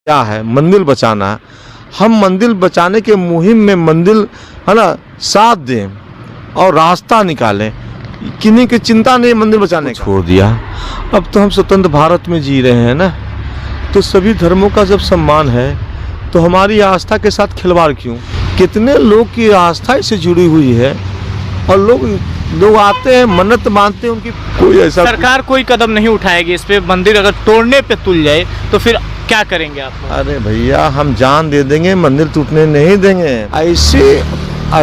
क्या है, मंदिर बचाना। हम मंदिर बचाने के मुहिम में मंदिर है ना साथ दें और रास्ता निकालें, किन्हीं की चिंता नहीं मंदिर बचाने का। छोड़ दिया। अब तो हम स्वतंत्र भारत में जी रहे हैं ना, तो सभी धर्मों का जब सम्मान है तो हमारी आस्था के साथ खिलवाड़ क्यों? कितने लोग की आस्था इससे जुड़ी हुई है और लोग आते हैं, मन्नत मानते हैं, उनकी कोई ऐसा सरकार कोई कदम नहीं उठाएगी इस पे। मंदिर अगर तोड़ने पे तुल जाए तो फिर क्या करेंगे आप? अरे भैया, हम जान दे देंगे, मंदिर टूटने नहीं देंगे। ऐसे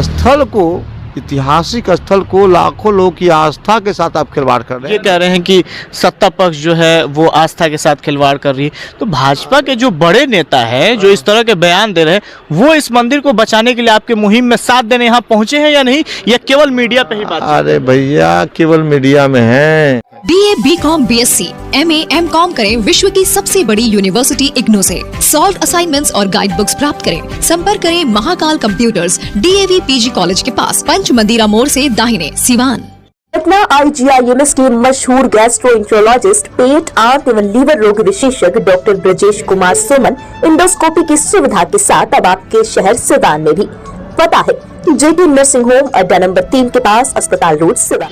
स्थल को, ऐतिहासिक स्थल को लाखों लोग की आस्था के साथ आप खिलवाड़ कर रहे ये हैं। कह रहे हैं कि सत्ता पक्ष जो है वो आस्था के साथ खिलवाड़ कर रही है, तो भाजपा के जो बड़े नेता हैं जो इस तरह के बयान दे रहे हैं, वो इस मंदिर को बचाने के लिए आपके मुहिम में साथ देने यहाँ पहुंचे हैं या नहीं, या केवल मीडिया पे ही बात? अरे भैया, केवल मीडिया में है। BA, BCom, BSc, MA, MCom करें विश्व की सबसे बड़ी यूनिवर्सिटी इग्नू से। सॉल्व असाइनमेंट्स और गाइड बुक्स प्राप्त करें। संपर्क करें Mahakal computers, DAV PG college के पास, पंच मंदिरा मोड़ से दाहिने, सिवान। पटना IGIMS के मशहूर गैस्ट्रोएंट्रोलॉजिस्ट, पेट, आंत एवं लीवर रोग विशेषज्ञ डॉक्टर ब्रजेश कुमार सुमन इंडोस्कोपी की सुविधा के साथ अब आपके शहर सिवान में भी। पता है JT नर्सिंग होम, अड्डा नंबर 3 के पास, अस्पताल रोड, सिवान।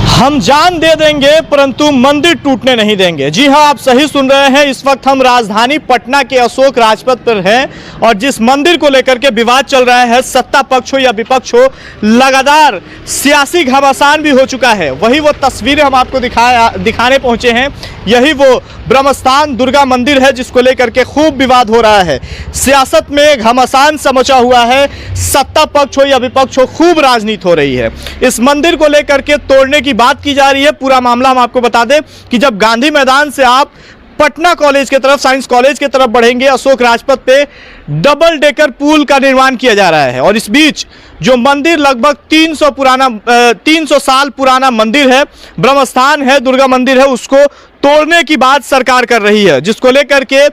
हम जान दे देंगे परंतु मंदिर टूटने नहीं देंगे। जी हां, आप सही सुन रहे हैं। इस वक्त हम राजधानी पटना के अशोक राजपथ पर हैं और जिस मंदिर को लेकर के विवाद चल रहा है, सत्ता पक्ष हो या विपक्ष हो, लगातार सियासी घमासान भी हो चुका है। वही वो तस्वीरें हम आपको दिखाने पहुंचे हैं। यही वो ब्रह्मस्थान दुर्गा मंदिर है जिसको लेकर के खूब विवाद हो रहा है। सियासत में घमासान समचा हुआ है, सत्ता पक्ष हो या विपक्ष हो, खूब राजनीति हो रही है। इस मंदिर को लेकर के तोड़ने की बात की जा रही है। पूरा मामला हम आपको बता दें कि जब गांधी मैदान से आप पटना कॉलेज की तरफ, साइंस कॉलेज की तरफ बढ़ेंगे, अशोक राजपथ पे डबल डेकर पुल का निर्माण किया जा रहा है और इस बीच जो मंदिर लगभग 300 साल पुराना मंदिर है, ब्रह्मस्थान है, दुर्गा मंदिर है, उसको तोड़ने की बात सरकार कर रही है, जिसको लेकर के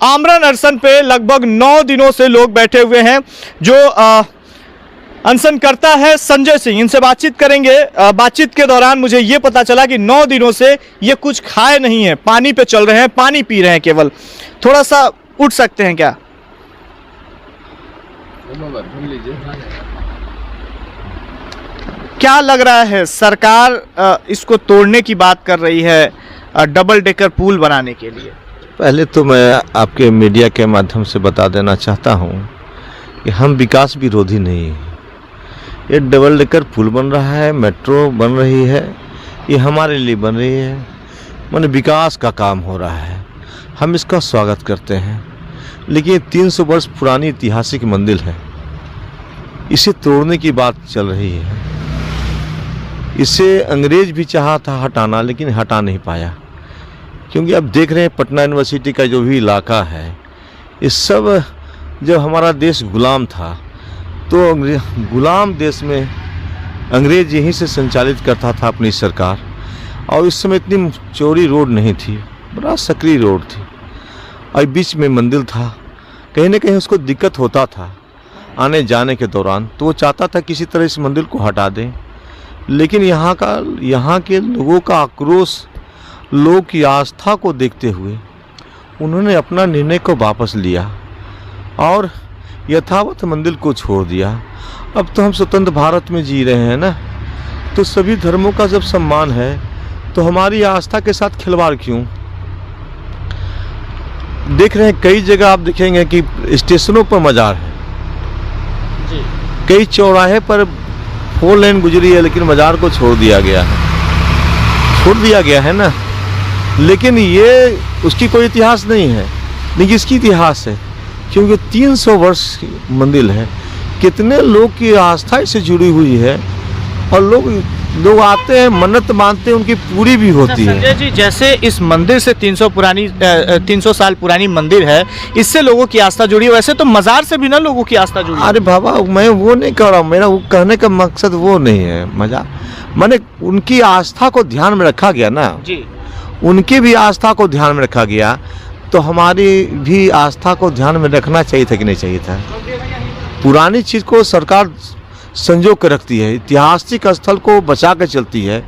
आमरण अनशन पे लगभग 9 दिनों से लोग बैठे हुए हैं। जो अनशन करता है संजय सिंह, इनसे बातचीत करेंगे। बातचीत के दौरान मुझे ये पता चला कि 9 दिनों से ये कुछ खाए नहीं है, पानी पे चल रहे हैं, पानी पी रहे हैं केवल। थोड़ा सा उठ सकते हैं क्या? क्या लग रहा है, सरकार इसको तोड़ने की बात कर रही है डबल डेकर पुल बनाने के लिए? पहले तो मैं आपके मीडिया के माध्यम से बता देना चाहता हूँ कि हम विकास विरोधी नहीं हैं। ये डबल डेकर पुल बन रहा है, मेट्रो बन रही है, ये हमारे लिए बन रही है, माने विकास का काम हो रहा है, हम इसका स्वागत करते हैं। लेकिन 300 वर्ष पुरानी ऐतिहासिक मंदिर है, इसे तोड़ने की बात चल रही है। इसे अंग्रेज भी चाहा था हटाना, लेकिन हटा नहीं पाया, क्योंकि अब देख रहे हैं पटना यूनिवर्सिटी का जो भी इलाका है, इस सब जब हमारा देश गुलाम था तो गुलाम देश में अंग्रेज यहीं से संचालित करता था अपनी सरकार, और उस समय इतनी चौड़ी रोड नहीं थी, बड़ा सकरी रोड थी और बीच में मंदिर था। कहीं ना कहीं उसको दिक्कत होता था आने जाने के दौरान, तो वो चाहता था किसी तरह इस मंदिर को हटा दें। लेकिन यहाँ के लोगों का आक्रोश, लोग की आस्था को देखते हुए उन्होंने अपना निर्णय को वापस लिया और यथावत मंदिर को छोड़ दिया। अब तो हम स्वतंत्र भारत में जी रहे हैं ना, तो सभी धर्मों का जब सम्मान है तो हमारी आस्था के साथ खिलवाड़ क्यों? देख रहे हैं कई जगह आप देखेंगे कि स्टेशनों पर मजार है, कई चौराहे पर 4 लेन गुजरी है, लेकिन मजार को छोड़ दिया गया है ना। लेकिन ये उसकी कोई इतिहास नहीं है, लेकिन इसकी इतिहास है, क्योंकि 300 वर्ष की मंदिर है, कितने लोग की आस्था इससे जुड़ी हुई है और लोग आते हैं, मन्नत मानते हैं, उनकी पूरी भी होती है। संजय जी, जैसे इस मंदिर से 300 साल पुरानी मंदिर है, इससे लोगों की आस्था जुड़ी है, वैसे तो मजार से भी ना लोगों की आस्था जुड़ी है। अरे बाबा, मैं वो नहीं कह रहा हूँ, मेरा वो कहने का मकसद वो नहीं है। मजा मैंने उनकी आस्था को ध्यान में रखा गया ना जी, उनकी भी आस्था को ध्यान में रखा गया, तो हमारी भी आस्था को ध्यान में रखना चाहिए था कि नहीं चाहिए था? पुरानी चीज़ को सरकार संजो कर रखती है, ऐतिहासिक स्थल को बचा कर चलती है।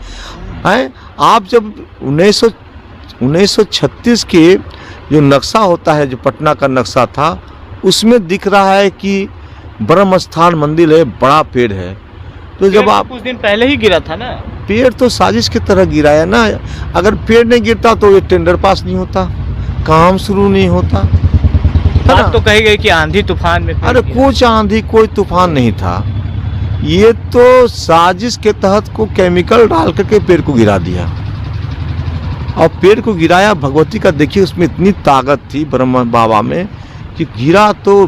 आप जब 1936 के जो नक्शा होता है, जो पटना का नक्शा था, उसमें दिख रहा है कि ब्रह्म स्थान मंदिर है, बड़ा पेड़ है। तो जब आप कुछ दिन पहले ही गिरा था ना, पेड़ तो साजिश की तरह गिरा है ना। अगर पेड़ नहीं गिरता तो ये टेंडर पास नहीं होता, काम शुरू नहीं होता, है ना। बात तो कही गई कि आंधी तूफान में पेड़ अरे गिरा। कुछ आंधी कोई तूफान नहीं था, ये तो साजिश के तहत को केमिकल डाल करके पेड़ को गिरा दिया। और पेड़ को गिराया, भगवती का देखिए उसमें इतनी ताकत थी ब्रह्म बाबा में कि गिरा तो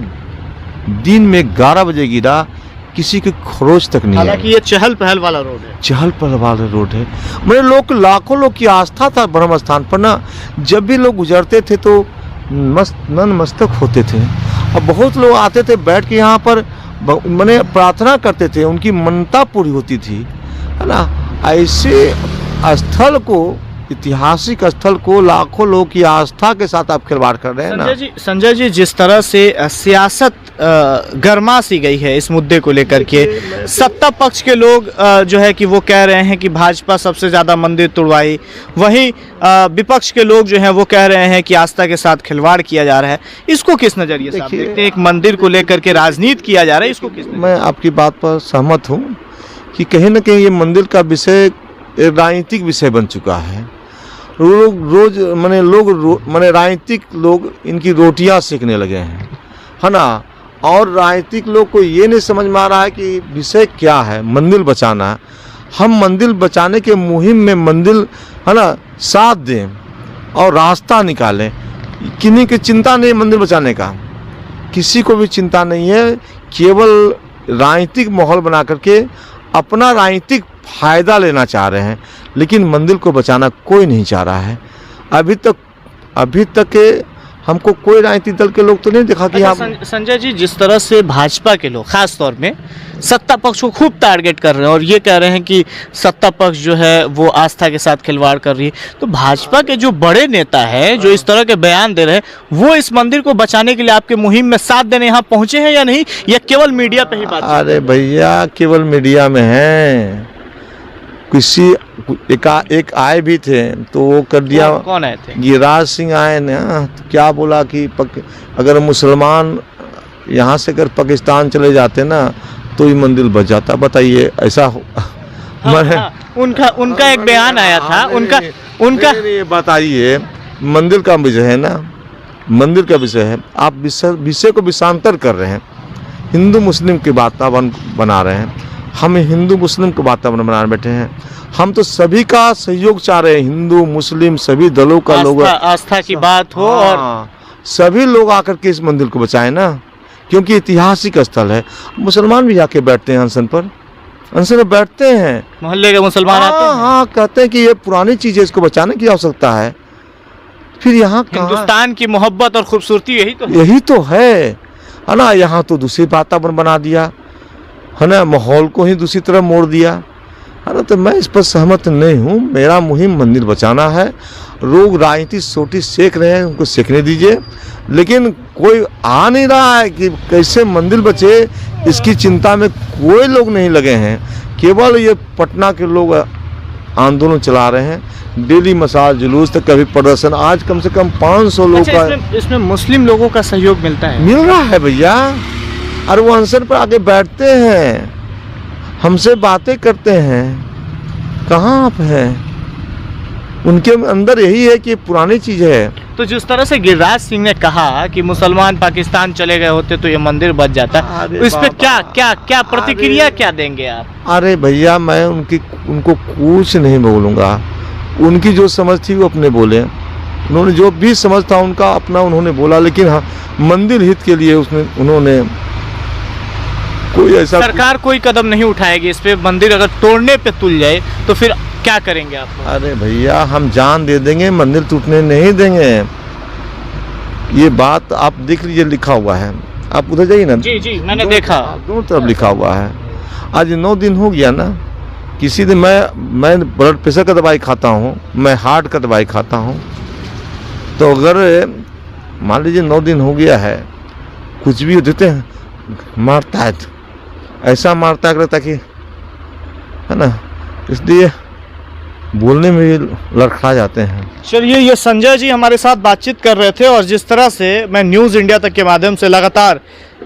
दिन में 11 बजे गिरा, किसी के खरोच तक नहीं हालांकि आई। ये चहल पहल वाला रोड है। चहल पहल वाला रोड है, मेरे लोग लाखों लोग की आस्था था ब्रह्म स्थान पर ना। जब भी लोग गुजरते थे तो नतमस्तक होते थे, और बहुत लोग आते थे बैठ के यहाँ पर मैंने प्रार्थना करते थे, उनकी मनता पूरी होती थी, है ना। ऐसे स्थल को, ऐतिहासिक स्थल को लाखों लोग की आस्था के साथ आप खिलवाड़ कर रहे हैं ना। संजय जी, जिस तरह से सियासत गर्मा सी गई है इस मुद्दे को लेकर के, सत्ता पक्ष के लोग जो है कि वो कह रहे हैं कि भाजपा सबसे ज्यादा मंदिर तुड़वाई, वहीं विपक्ष के लोग जो हैं वो कह रहे हैं कि आस्था के साथ खिलवाड़ किया जा रहा है। इसको किस नजरिए से आप देखते हैं? एक मंदिर को लेकर के राजनीति किया जा रहा है, इसको किस मैं आपकी बात पर सहमत हूँ कि कहीं ना कहीं ये मंदिर का विषय राजनीतिक विषय बन चुका है। रोज माने राजनीतिक लोग इनकी रोटियां सेकने लगे हैं, है ना। और राजनीतिक लोग को ये नहीं समझ में आ रहा है कि विषय क्या है, मंदिर बचाना है। हम मंदिर बचाने के मुहिम में मंदिर, है ना, साथ दें और रास्ता निकालें। किन्हीं की चिंता नहीं मंदिर बचाने का, किसी को भी चिंता नहीं है, केवल राजनीतिक माहौल बना करके अपना राजनीतिक फायदा लेना चाह रहे हैं, लेकिन मंदिर को बचाना कोई नहीं चाह रहा है। अभी तक हमको कोई राजनीतिक दल के लोग तो नहीं देखा कि हम। संजय जी, जिस तरह से भाजपा के लोग खास तौर में सत्ता पक्ष को खूब टारगेट कर रहे हैं और ये कह रहे हैं कि सत्ता पक्ष जो है वो आस्था के साथ खिलवाड़ कर रही है, तो भाजपा के जो बड़े नेता हैं जो इस तरह के बयान दे रहे हैं, वो इस मंदिर को बचाने के लिए आपके मुहिम में साथ देने यहाँ पहुंचे हैं या नहीं, या केवल मीडिया पे ही बात? अरे भैया, केवल मीडिया में है। किसी एक आए भी थे तो वो कर दिया। कौन आए थे? गिरिराज सिंह आए ना, तो क्या बोला कि अगर मुसलमान यहाँ से अगर पाकिस्तान चले जाते ना तो ये मंदिर बच जाता। बताइए, ऐसा हो? उनका एक बयान आया था, उनका ये बताइए, मंदिर का विषय है ना, मंदिर का विषय है, आप विषय को विषांतर कर रहे हैं। हिंदू मुस्लिम की वातावरण बना रहे हैं, हम हिंदू मुस्लिम का वातावरण बनाने बैठे हैं। हम तो सभी का सहयोग चाह रहे हैं, हिंदू मुस्लिम सभी दलों का लोग, आस्था की बात हो और सभी लोग आकर के इस मंदिर को बचाएं ना, क्योंकि ऐतिहासिक स्थल है। मुसलमान भी जाके बैठते हैं अनशन पर, अनशन में बैठते हैं, मोहल्ले के मुसलमान आते हैं। हाँ, कहते हैं कि ये पुरानी चीज है, इसको बचाने की आवश्यकता है। फिर यहाँ हिंदुस्तान की मोहब्बत और खूबसूरती यही तो है ना। यहाँ तो दूसरी वातावरण बना दिया है ना, माहौल को ही दूसरी तरफ मोड़ दिया है ना। तो मैं इस पर सहमत नहीं हूँ। मेरा मुहिम मंदिर बचाना है। लोग राजनीति सोटी सेक रहे हैं, उनको सेकने दीजिए, लेकिन कोई आ नहीं रहा है कि कैसे मंदिर बचे, इसकी चिंता में कोई लोग नहीं लगे हैं। केवल ये पटना के लोग आंदोलन चला रहे हैं, डेली मसाज जुलूस तक, कभी प्रदर्शन। आज कम से कम 500 लोग का इसमें मुस्लिम लोगों का सहयोग मिलता है, मिल रहा है भैया। और वो अनशन पर आके बैठते हैं, हमसे बातें करते हैं। कहाँ आप हैं? उनके अंदर यही है कि पुरानी चीज है। तो जिस तरह से गिरिराज सिंह ने कहा कि मुसलमान पाकिस्तान चले गए होते तो ये मंदिर बच जाता, इस पे क्या प्रतिक्रिया क्या देंगे आप? अरे भैया, मैं उनको कुछ नहीं बोलूँगा। उनकी जो समझ थी वो अपने बोले, उन्होंने जो भी समझ था उनका अपना उन्होंने बोला, लेकिन हाँ, मंदिर हित के लिए उन्होंने कोई ऐसा सरकार कोई कदम नहीं उठाएगी इस पे। मंदिर अगर तोड़ने पे तुल जाए तो फिर क्या करेंगे आप? अरे भैया, हम जान दे देंगे, मंदिर टूटने नहीं देंगे। ये बात आप देख लीजिए, लिखा हुआ है। आप उधर जाइए ना। जी जी, मैंने देखा, दोनों तरफ लिखा हुआ है। आज 9 दिन हो गया ना। किसी दिन मैं ब्लड प्रेशर का दवाई खाता हूँ, मैं हार्ट का दवाई खाता हूँ, तो अगर मान लीजिए 9 दिन हो गया है, कुछ भी देते हैं, मारता है, तो ऐसा मारता है कि, है ना। इसलिए बोलने में भी लड़खड़ा जाते हैं। चलिए, ये संजय जी हमारे साथ बातचीत कर रहे थे और जिस तरह से मैं न्यूज़ इंडिया तक के माध्यम से लगातार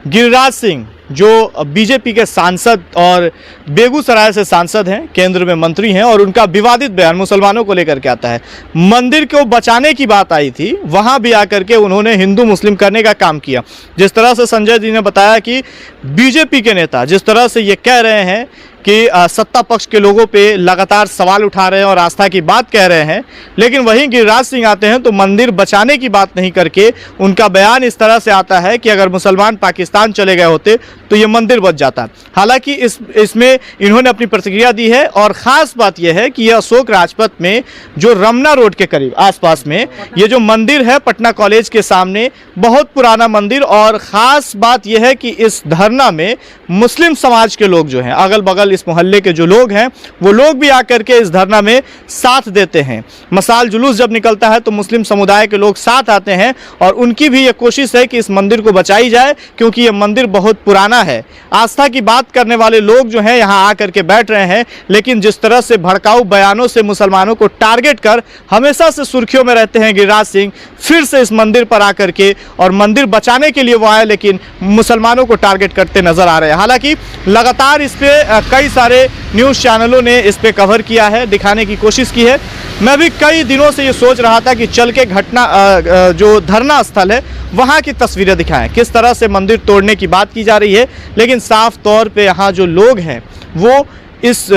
गिरिराज सिंह जो बीजेपी के सांसद और बेगूसराय से सांसद हैं, केंद्र में मंत्री हैं, और उनका विवादित बयान मुसलमानों को लेकर के आता है। मंदिर को बचाने की बात आई थी, वहां भी आकर के उन्होंने हिंदू मुस्लिम करने का काम किया। जिस तरह से संजय जी ने बताया कि बीजेपी के नेता जिस तरह से ये कह रहे हैं कि सत्ता पक्ष के लोगों पे लगातार सवाल उठा रहे हैं और आस्था की बात कह रहे हैं, लेकिन वहीं गिरिराज सिंह आते हैं तो मंदिर बचाने की बात नहीं करके उनका बयान इस तरह से आता है कि अगर मुसलमान पाकिस्तान चले गए होते तो ये मंदिर बच जाता। हालांकि इसमें इन्होंने अपनी प्रतिक्रिया दी है और ख़ास बात यह है कि यह अशोक राजपथ में जो रमना रोड के करीब आसपास में ये जो मंदिर है पटना कॉलेज के सामने, बहुत पुराना मंदिर, और ख़ास बात यह है कि इस धरना में मुस्लिम समाज के लोग जो हैं, अगल बगल इस मोहल्ले के जो लोग हैं, वो लोग भी आकर के इस धरना में साथ देते हैं। मसाल जुलूस जब निकलता है तो मुस्लिम समुदाय के लोग साथ आते हैं और उनकी भी ये कोशिश है कि इस मंदिर को बचाई जाए, क्योंकि ये मंदिर बहुत पुराना है। आस्था की बात करने वाले लोग जो हैं यहाँ आकर के बैठ रहे हैं, लेकिन जिस तरह से भड़काऊ बयानों से मुसलमानों को टारगेट कर हमेशा से सुर्खियों में रहते हैं गिरिराज सिंह, फिर से इस मंदिर पर आकर के, और मंदिर बचाने के लिए वो आए लेकिन मुसलमानों को टारगेट करते नजर आ रहे हैं। हालांकि लगातार इस पे कई सारे न्यूज़ चैनलों ने इस पे कवर किया है, दिखाने की कोशिश की है। मैं भी कई दिनों से ये सोच रहा था कि चल के घटना जो धरना स्थल है वहाँ की तस्वीरें दिखाएं, किस तरह से मंदिर तोड़ने की बात की जा रही है, लेकिन साफ तौर पे यहाँ जो लोग हैं वो इस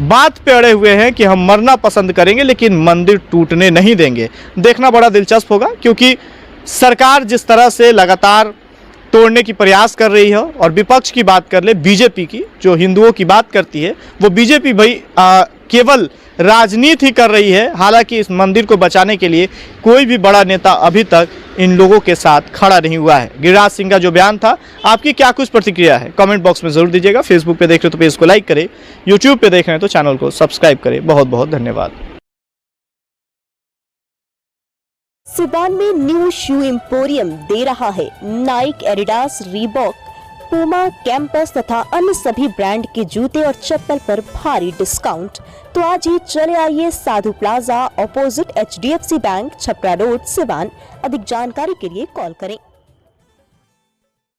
बात पे अड़े हुए हैं कि हम मरना पसंद करेंगे लेकिन मंदिर टूटने नहीं देंगे। देखना बड़ा दिलचस्प होगा, क्योंकि सरकार जिस तरह से लगातार तोड़ने की प्रयास कर रही है, और विपक्ष की बात कर ले बीजेपी की, जो हिंदुओं की बात करती है, वो बीजेपी भाई केवल राजनीति ही कर रही है। हालांकि इस मंदिर को बचाने के लिए कोई भी बड़ा नेता अभी तक इन लोगों के साथ खड़ा नहीं हुआ है। गिरिराज सिंह का जो बयान था, आपकी क्या कुछ प्रतिक्रिया है कमेंट बॉक्स में जरूर दीजिएगा। फेसबुक पे देख रहे हो तो पेज को लाइक करें, यूट्यूब पे देख रहे हैं तो चैनल को सब्सक्राइब करें। बहुत बहुत धन्यवाद। सिवान में न्यू शू एम्पोरियम दे रहा है Naik, Adidas, Reebok, Puma, campus तथा अन्य सभी ब्रांड के जूते और चप्पल पर भारी डिस्काउंट। तो आज ही चले आइए Sadhu plaza, opposite HDFC bank, Chhapra road, Siwan. अधिक जानकारी के लिए कॉल करें।